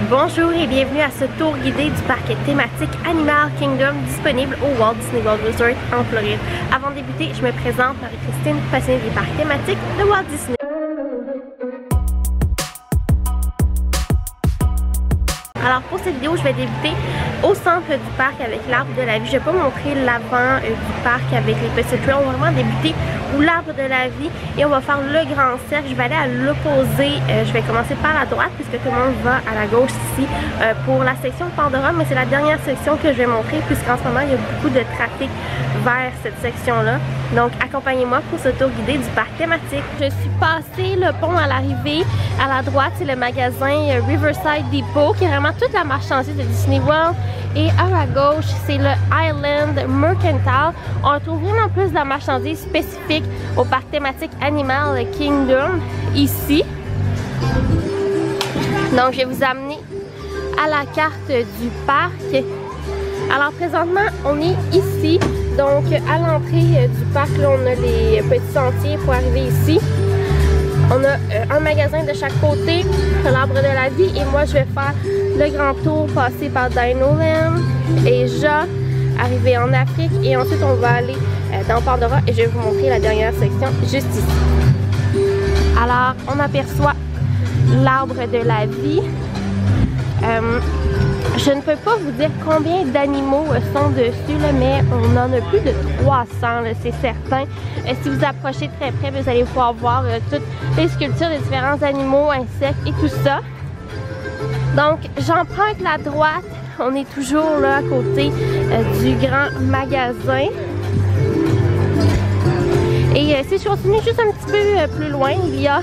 Bonjour et bienvenue à ce tour guidé du parc thématique Animal Kingdom disponible au Walt Disney World Resort en Floride. Avant de débuter, je me présente, Marie-Christine, passionnée des parcs thématiques de Walt Disney. Alors pour cette vidéo, je vais débuter au centre du parc avec l'arbre de la vie. Je ne vais pas montrer l'avant du parc avec les petits trails. On va vraiment débuter où l'arbre de la vie et on va faire le grand cercle. Je vais aller à l'opposé. Je vais commencer par la droite puisque tout le monde va à la gauche ici pour la section Pandora. Mais c'est la dernière section que je vais montrer puisqu'en ce moment il y a beaucoup de trafic vers cette section-là. Donc accompagnez-moi pour ce tour guidé du parc thématique. Je suis passé le pont à l'arrivée. À la droite, c'est le magasin Riverside Depot qui est vraiment toute la marchandise de Disney World. Et à la gauche, c'est le Island Mercantile. On retrouve vraiment plus de la marchandise spécifique au parc thématique Animal Kingdom ici. Donc, je vais vous amener à la carte du parc. Alors, présentement, on est ici. Donc, à l'entrée du parc, là, on a les petits sentiers pour arriver ici. On a un magasin de chaque côté, l'arbre de la vie, et moi je vais faire le grand tour, passer par Dinoland et arriver en Afrique, et ensuite on va aller dans Pandora et je vais vous montrer la dernière section juste ici. Alors on aperçoit l'arbre de la vie. Je ne peux pas vous dire combien d'animaux sont dessus, là, mais on en a plus de 300, c'est certain. Si vous approchez très près, vous allez pouvoir voir toutes les sculptures de différents animaux, insectes et tout ça. Donc, j'emprunte la droite. On est toujours là à côté du grand magasin. Et si je continue juste un petit peu plus loin, il y a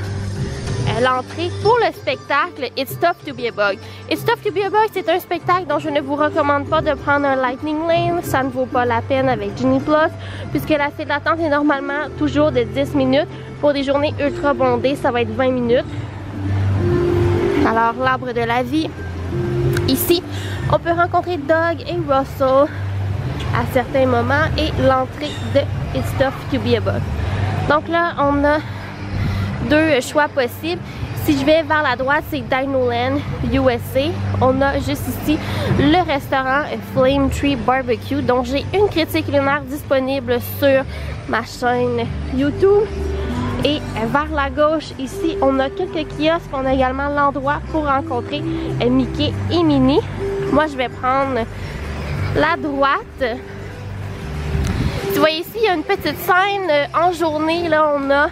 l'entrée pour le spectacle It's Tough to be a Bug. It's Tough to be a Bug, c'est un spectacle dont je ne vous recommande pas de prendre un Lightning Lane. Ça ne vaut pas la peine avec Genie Plus, puisque la file d'attente est normalement toujours de 10 minutes. Pour des journées ultra bondées, ça va être 20 minutes. Alors, l'arbre de la vie. Ici, on peut rencontrer Doug et Russell à certains moments et l'entrée de It's Tough to be a Bug. Donc là, on a deux choix possibles. Si je vais vers la droite, c'est Dinoland USA. On a juste ici le restaurant Flame Tree Barbecue, dont j'ai une critique culinaire disponible sur ma chaîne YouTube. Et vers la gauche ici, on a quelques kiosques. On a également l'endroit pour rencontrer Mickey et Minnie. Moi, je vais prendre la droite. Tu vois ici, il y a une petite scène en journée. Là, on a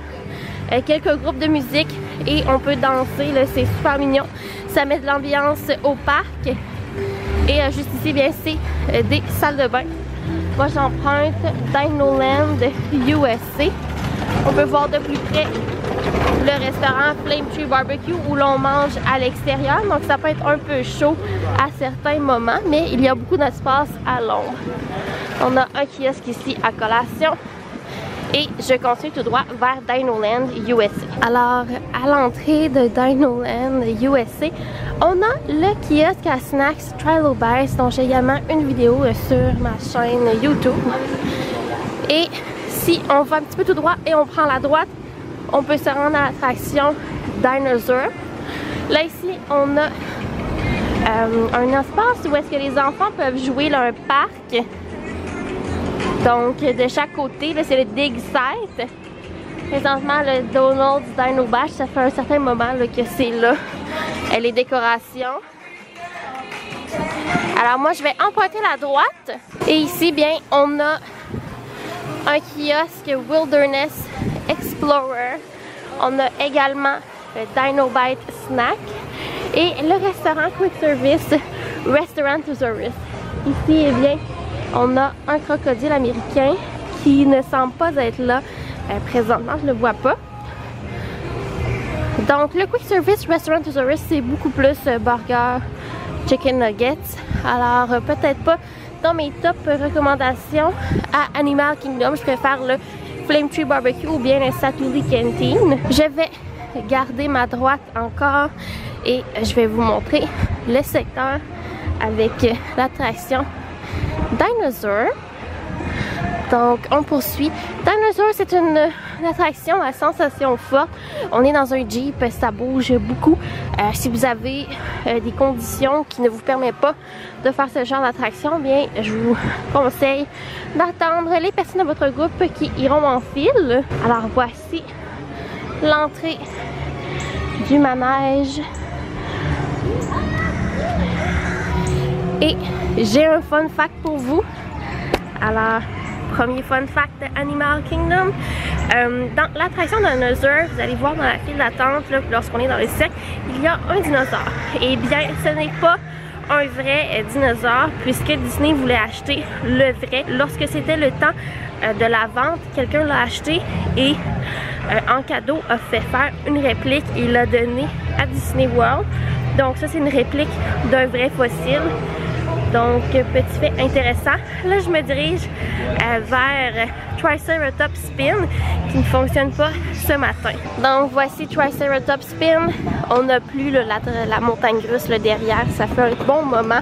quelques groupes de musique et on peut danser, c'est super mignon. Ça met de l'ambiance au parc. Et juste ici, bien, c'est des salles de bain. Moi, j'emprunte Dinoland USA. On peut voir de plus près le restaurant Flame Tree Barbecue où l'on mange à l'extérieur. Donc, ça peut être un peu chaud à certains moments, mais il y a beaucoup d'espace à l'ombre. On a un kiosque ici à collation. Et je continue tout droit vers Dinoland USA. Alors, à l'entrée de Dinoland USA, on a le kiosque à snacks Trilobites, dont j'ai également une vidéo sur ma chaîne YouTube. Et si on va un petit peu tout droit et on prend la droite, on peut se rendre à l'attraction Dinosaur. Là, ici, on a un espace où est-ce que les enfants peuvent jouer là, un parc. Donc, de chaque côté, c'est le Dig Site. Présentement, le Donald's Dino Bash, ça fait un certain moment là, que c'est là. Les décorations. Alors, moi, je vais emprunter la droite. Et ici, bien, on a un kiosque Wilderness Explorer. On a également le Dino Bite Snack. Et le restaurant Quick Service Restaurant to Service. Ici, eh bien, on a un crocodile américain qui ne semble pas être là présentement, je ne le vois pas. Donc le Quick Service Restaurant to Service, c'est beaucoup plus burger, chicken nuggets. Alors peut-être pas dans mes top recommandations à Animal Kingdom. Je préfère le Flame Tree Barbecue ou bien le Satuli Canteen. Je vais garder ma droite encore et je vais vous montrer le secteur avec l'attraction Dinosaur. Donc on poursuit. Dinosaur, c'est une une attraction à sensation forte. On est dans un Jeep, ça bouge beaucoup. Si vous avez des conditions qui ne vous permettent pas de faire ce genre d'attraction, bien je vous conseille d'attendre les personnes de votre groupe qui iront en file. Alors voici l'entrée du manège. Et j'ai un fun fact pour vous. Alors, premier fun fact de Animal Kingdom. Dans l'attraction de Dinosaur, vous allez voir dans la file d'attente, lorsqu'on est dans le cercle, il y a un dinosaure. Et bien, ce n'est pas un vrai dinosaure, puisque Disney voulait acheter le vrai. Lorsque c'était le temps de la vente, quelqu'un l'a acheté et en cadeau a fait faire une réplique et l'a donné à Disney World. Donc ça, c'est une réplique d'un vrai fossile. Donc, petit fait intéressant. Là, je me dirige vers Triceratops Spin qui ne fonctionne pas ce matin. Donc, voici Triceratops Spin. On n'a plus la montagne russe là, derrière. Ça fait un bon moment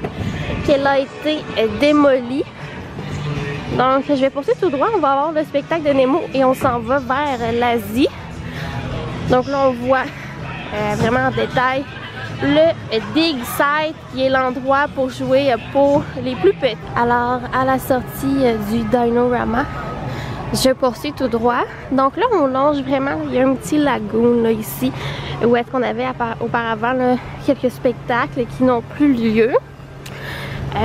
qu'elle a été démolie. Donc, je vais poursuivre tout droit. On va avoir le spectacle de Nemo et on s'en va vers l'Asie. Donc là, on voit vraiment en détail le Dig Site qui est l'endroit pour jouer pour les plus petits. Alors à la sortie du Dino-Rama, je poursuis tout droit. Donc là on longe vraiment, il y a un petit lagoon là, ici où est-ce qu'on avait auparavant là, quelques spectacles qui n'ont plus lieu.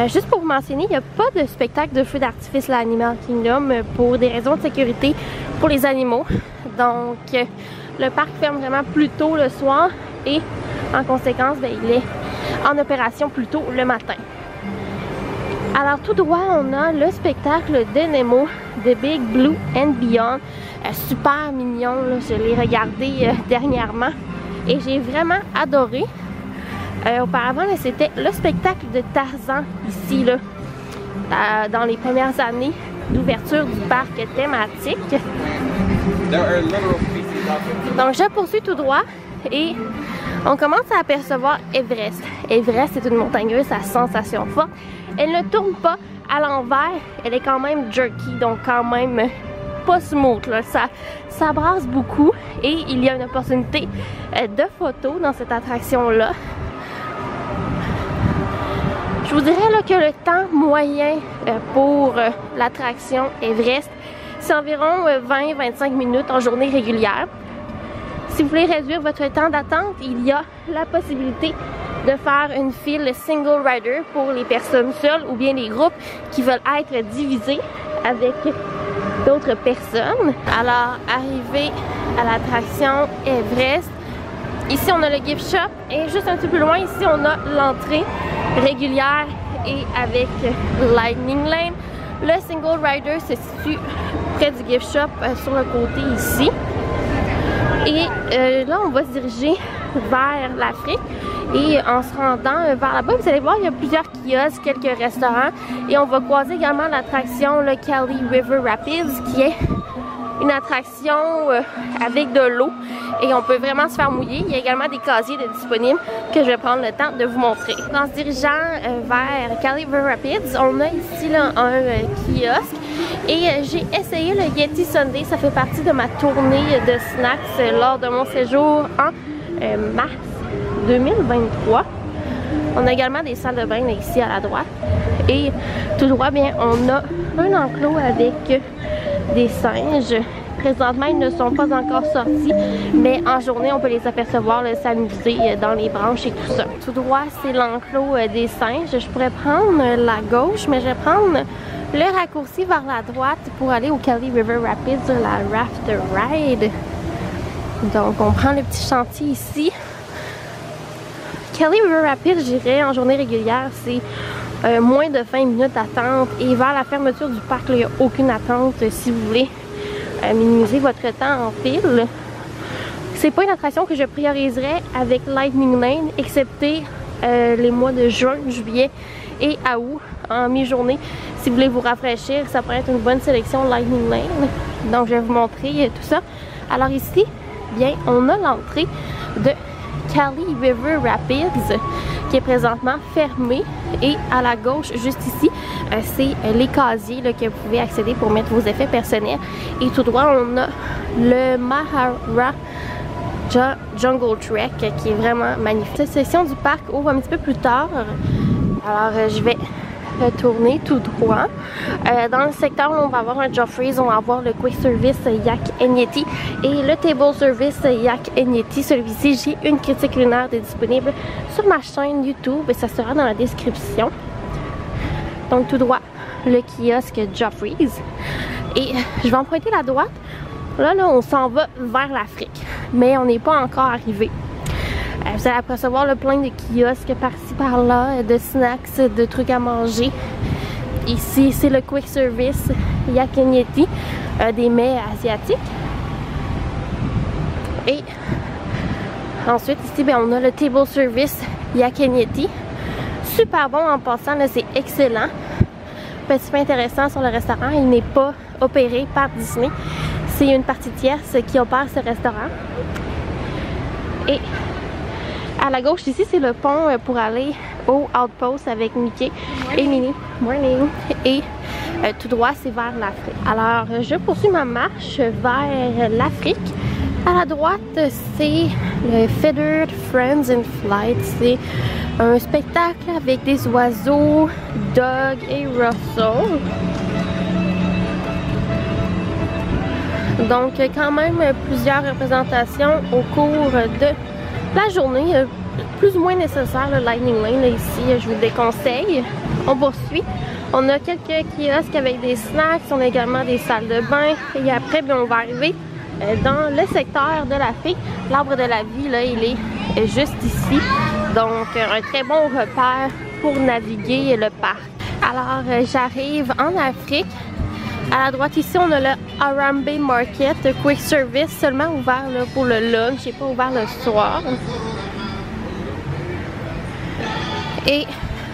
Juste pour vous mentionner, il n'y a pas de spectacle de feu d'artifice à Animal Kingdom pour des raisons de sécurité pour les animaux. Donc le parc ferme vraiment plus tôt le soir et en conséquence, bien, il est en opération plus tôt le matin. Alors tout droit, on a le spectacle de Nemo, The Big Blue and Beyond. Super mignon, là. Je l'ai regardé dernièrement et j'ai vraiment adoré. Auparavant, c'était le spectacle de Tarzan ici, là, dans les premières années d'ouverture du parc thématique. Donc je poursuis tout droit et on commence à apercevoir Everest. Everest est une montagne russe à sensation forte. Elle ne tourne pas à l'envers, elle est quand même jerky, donc quand même pas smooth. Là. Ça brasse beaucoup et il y a une opportunité de photo dans cette attraction-là. Je vous dirais là, que le temps moyen pour l'attraction Everest, c'est environ 20-25 minutes en journée régulière. Si vous voulez réduire votre temps d'attente, il y a la possibilité de faire une file single rider pour les personnes seules ou bien les groupes qui veulent être divisés avec d'autres personnes. Alors, arrivé à l'attraction Everest, ici on a le gift shop et juste un petit peu loin, ici on a l'entrée régulière et avec Lightning Lane. Le single rider se situe près du gift shop sur le côté ici. Et là, on va se diriger vers l'Afrique. Et en se rendant vers là-bas, vous allez voir, il y a plusieurs kiosques, quelques restaurants. Et on va croiser également l'attraction, le Kali River Rapids, qui est une attraction avec de l'eau. Et on peut vraiment se faire mouiller. Il y a également des casiers de disponibles que je vais prendre le temps de vous montrer. En se dirigeant vers Kali River Rapids, on a ici là, un kiosque. Et j'ai essayé le Yeti Sundae, ça fait partie de ma tournée de snacks lors de mon séjour en mars 2023. On a également des salles de bain là, ici à la droite. Et tout droit, bien, on a un enclos avec des singes. Présentement, ils ne sont pas encore sortis, mais en journée, on peut les apercevoir s'amuser dans les branches et tout ça. Tout droit, c'est l'enclos des singes. Je pourrais prendre la gauche, mais je vais prendre le raccourci vers la droite pour aller au Kali River Rapids sur la Raft Ride. Donc, on prend le petit chantier ici. Kali River Rapids, j'irais en journée régulière, c'est moins de 20 minutes d'attente. Et vers la fermeture du parc, il n'y a aucune attente si vous voulez minimiser votre temps en file. C'est pas une attraction que je prioriserais avec Lightning Lane, excepté les mois de juin, juillet et août en mi-journée. Si vous voulez vous rafraîchir, ça pourrait être une bonne sélection Lightning Lane. Donc je vais vous montrer tout ça. Alors ici, bien, on a l'entrée de Kali River Rapids qui est présentement fermée et à la gauche, juste ici, c'est les casiers là, que vous pouvez accéder pour mettre vos effets personnels. Et tout droit, on a le Maharaja Jungle Trek qui est vraiment magnifique. Cette section du parc ouvre un petit peu plus tard. Alors je vais retourner tout droit. Dans le secteur où on va avoir un Joffrey's, on va avoir le Quick Service Yak and Yeti et le Table Service Yak and Yeti. Celui-ci, j'ai une critique lunaire de disponible sur ma chaîne YouTube et ça sera dans la description. Donc tout droit, le kiosque Joffrey's. Et je vais emprunter la droite. Là, on s'en va vers l'Afrique, mais on n'est pas encore arrivé. Vous allez apercevoir le plein de kiosques par-ci par-là, de snacks, de trucs à manger. Ici, c'est le Quick Service Yak and Yeti, des mets asiatiques. Et ensuite, ici, on a le Table Service Yak and Yeti. Super bon en passant, c'est excellent. Petit peu intéressant sur le restaurant, il n'est pas opéré par Disney. C'est une partie tierce qui opère ce restaurant. Et à la gauche ici, c'est le pont pour aller au Outpost avec Mickey et Minnie. Morning. Et tout droit, c'est vers l'Afrique. Alors, je poursuis ma marche vers l'Afrique. À la droite, c'est le Feathered Friends in Flight. C'est un spectacle avec des oiseaux, Doug et Russell. Donc, quand même plusieurs représentations au cours de la journée, plus ou moins nécessaire, le Lightning Lane, là, ici, je vous le déconseille. On poursuit. On a quelques kiosques avec des snacks, on a également des salles de bain. Et après, bien, on va arriver dans le secteur de l'Afrique. L'arbre de la vie, là, il est juste ici. Donc, un très bon repère pour naviguer le parc. Alors, j'arrive en Afrique. À la droite ici, on a le Harambe Market Quick Service, seulement ouvert là, pour le lunch et pas ouvert le soir. Et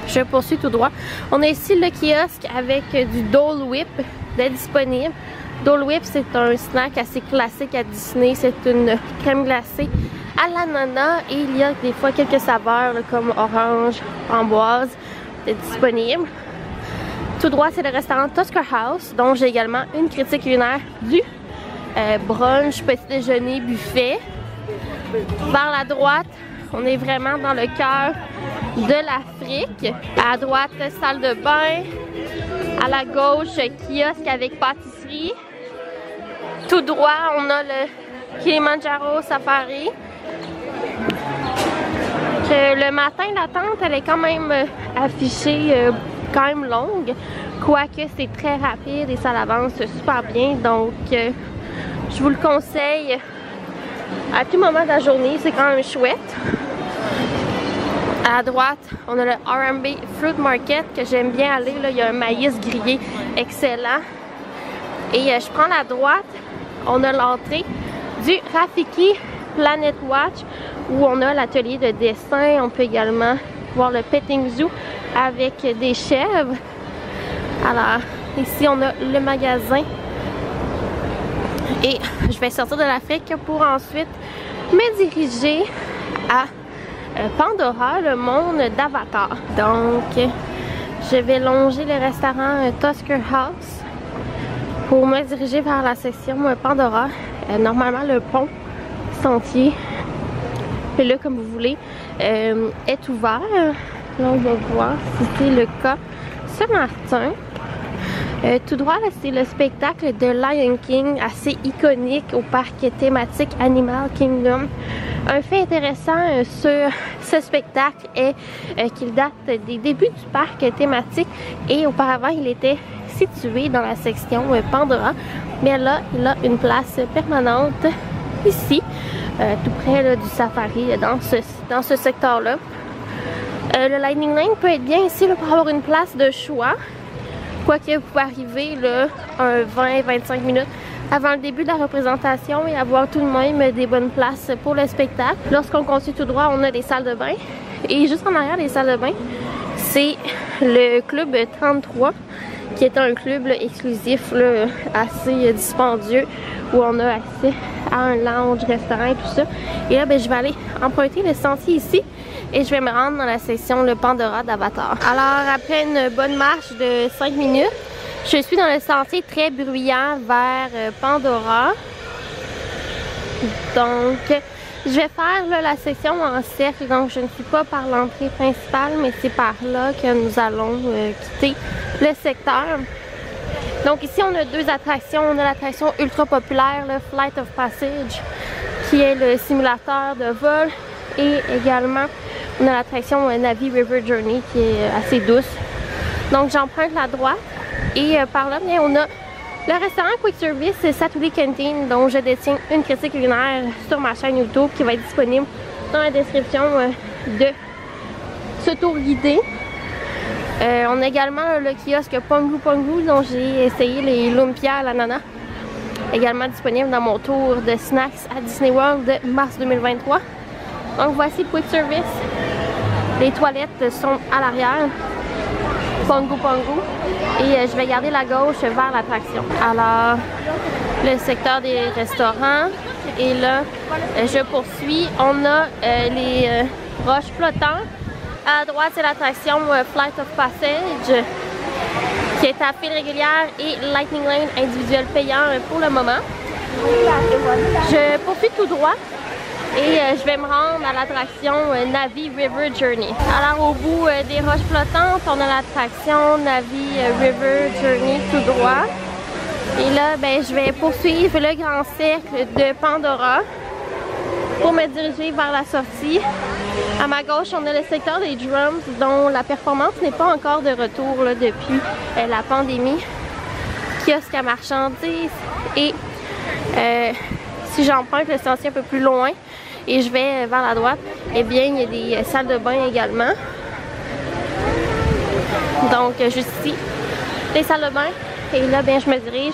je poursuis tout droit. On a ici le kiosque avec du Dole Whip disponible. Dole Whip, c'est un snack assez classique à Disney. C'est une crème glacée à l'ananas et il y a des fois quelques saveurs là, comme orange, framboise disponibles. Tout droit, c'est le restaurant Tusker House, dont j'ai également une critique lunaire du brunch, petit déjeuner, buffet. Vers la droite, on est vraiment dans le cœur de l'Afrique. À droite, salle de bain. À la gauche, kiosque avec pâtisserie. Tout droit, on a le Kilimanjaro Safari. Le matin, l'attente, elle est quand même affichée quand même longue, quoique c'est très rapide et ça l'avance super bien, donc je vous le conseille à tout moment de la journée, c'est quand même chouette. À droite, on a le Harambe Fruit Market que j'aime bien aller, là, il y a un maïs grillé excellent. Et je prends la droite, on a l'entrée du Rafiki Planet Watch où on a l'atelier de dessin, on peut également voir le petting zoo avec des chèvres. Alors ici on a le magasin et je vais sortir de l'Afrique pour ensuite me diriger à Pandora, le monde d'Avatar. Donc je vais longer le restaurant Tusker House pour me diriger vers la section Pandora. Normalement le pont sentier, et là comme vous voulez, est ouvert. Là on va voir si c'est le cas ce matin. Tout droit, c'est le spectacle de Lion King, assez iconique au parc thématique Animal Kingdom. Un fait intéressant sur ce spectacle est qu'il date des débuts du parc thématique et auparavant il était situé dans la section Pandora, mais là il a une place permanente ici, tout près là, du safari, dans ce secteur-là. Le Lightning Lane peut être bien ici là, pour avoir une place de choix. Quoique vous pouvez arriver là, un 20-25 minutes avant le début de la représentation et avoir tout de même des bonnes places pour le spectacle. Lorsqu'on continue tout droit, on a des salles de bain. Et juste en arrière des salles de bain, c'est le club 33, qui est un club là, exclusif, là, assez dispendieux, où on a accès à un lounge, restaurant et tout ça. Et là, ben, je vais aller emprunter le sentier ici, et je vais me rendre dans la section le Pandora d'Avatar. Alors après une bonne marche de 5 minutes, je suis dans le sentier très bruyant vers Pandora. Donc je vais faire là, la section en cercle, donc je ne suis pas par l'entrée principale, mais c'est par là que nous allons quitter le secteur. Donc ici on a deux attractions. On a l'attraction ultra populaire, le Flight of Passage, qui est le simulateur de vol, et également on a l'attraction Na'vi River Journey qui est assez douce. Donc j'emprunte la droite et par là bien, on a le restaurant Quick Service Satuli Canteen, dont je détiens une critique culinaire sur ma chaîne YouTube qui va être disponible dans la description de ce tour guidé. On a également le kiosque Pongu Pongu, dont j'ai essayé les lumpias à l'ananas, également disponible dans mon tour de snacks à Disney World de mars 2023. Donc voici Quick Service. Les toilettes sont à l'arrière. Pongu Pongu. Et je vais garder la gauche vers l'attraction. Alors, le secteur des restaurants. Et là, je poursuis. On a les roches flottantes. À droite, c'est l'attraction Flight of Passage, qui est à file régulière, et Lightning Lane individuel payant pour le moment. Je poursuis tout droit et je vais me rendre à l'attraction Na'vi River Journey. Alors au bout des roches flottantes, on a l'attraction Na'vi River Journey tout droit. Et là, ben, je vais poursuivre le grand cercle de Pandora pour me diriger vers la sortie. À ma gauche, on a le secteur des drums, dont la performance n'est pas encore de retour là, depuis la pandémie. Kiosque à marchandises, et si j'emprunte le sentier un peu plus loin et je vais vers la droite, eh bien il y a des salles de bain également. Donc juste ici, les salles de bain, et là bien je me dirige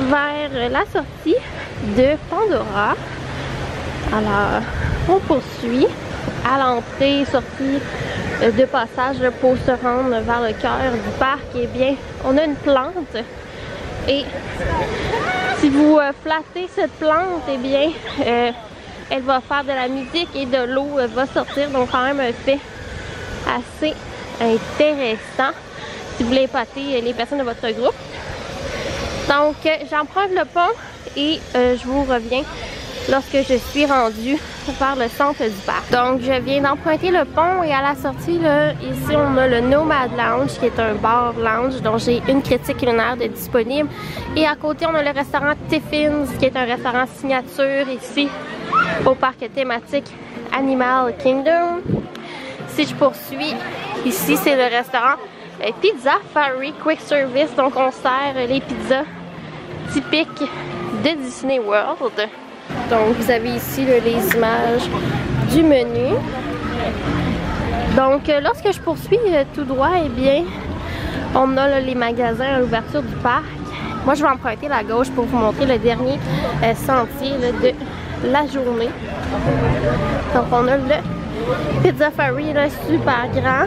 vers la sortie de Pandora. Alors on poursuit à l'entrée, sortie de passage pour se rendre vers le cœur du parc. Et bien, on a une plante, et si vous flattez cette plante, et bien, elle va faire de la musique et de l'eau va sortir. Donc quand même un fait assez intéressant si vous voulez épater les personnes de votre groupe. Donc j'emprunte le pont et je vous reviens lorsque je suis rendue vers le centre du parc. Donc je viens d'emprunter le pont, et à la sortie là, ici on a le Nomad Lounge, qui est un bar lounge dont j'ai une critique culinaire de disponible, et à côté on a le restaurant Tiffin's, qui est un restaurant signature ici au parc thématique Animal Kingdom. Si je poursuis, ici c'est le restaurant Pizza Fari Quick Service, donc on sert les pizzas typiques de Disney World. Donc vous avez ici là, les images du menu. Donc lorsque je poursuis tout droit, eh bien on a là, les magasins à l'ouverture du parc. Moi je vais emprunter la gauche pour vous montrer le dernier sentier là, de la journée. Donc on a le Pizza Fari là, super grand.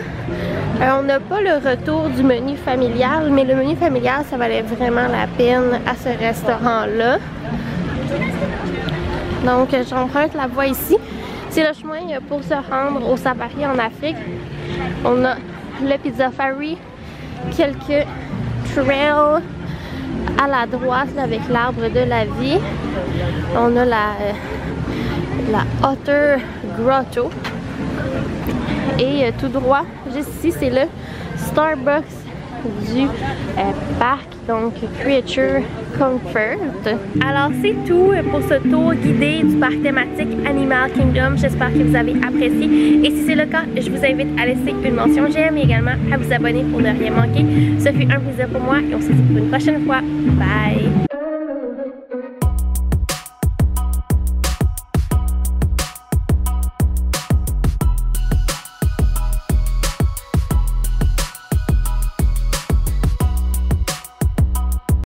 On n'a pas le retour du menu familial, mais le menu familial ça valait vraiment la peine à ce restaurant là. Donc j'emprunte la voie ici. C'est le chemin pour se rendre au safari en Afrique. On a le Pizza Fari, quelques trails à la droite là, avec l'arbre de la vie. On a la Otter Grotto. Et tout droit, juste ici, c'est le Starbucks du parc, donc Creature Comfort. Alors c'est tout pour ce tour guidé du parc thématique Animal Kingdom. J'espère que vous avez apprécié, et si c'est le cas, je vous invite à laisser une mention j'aime et également à vous abonner pour ne rien manquer. Ce fut un plaisir pour moi, et on se dit pour une prochaine fois. Bye!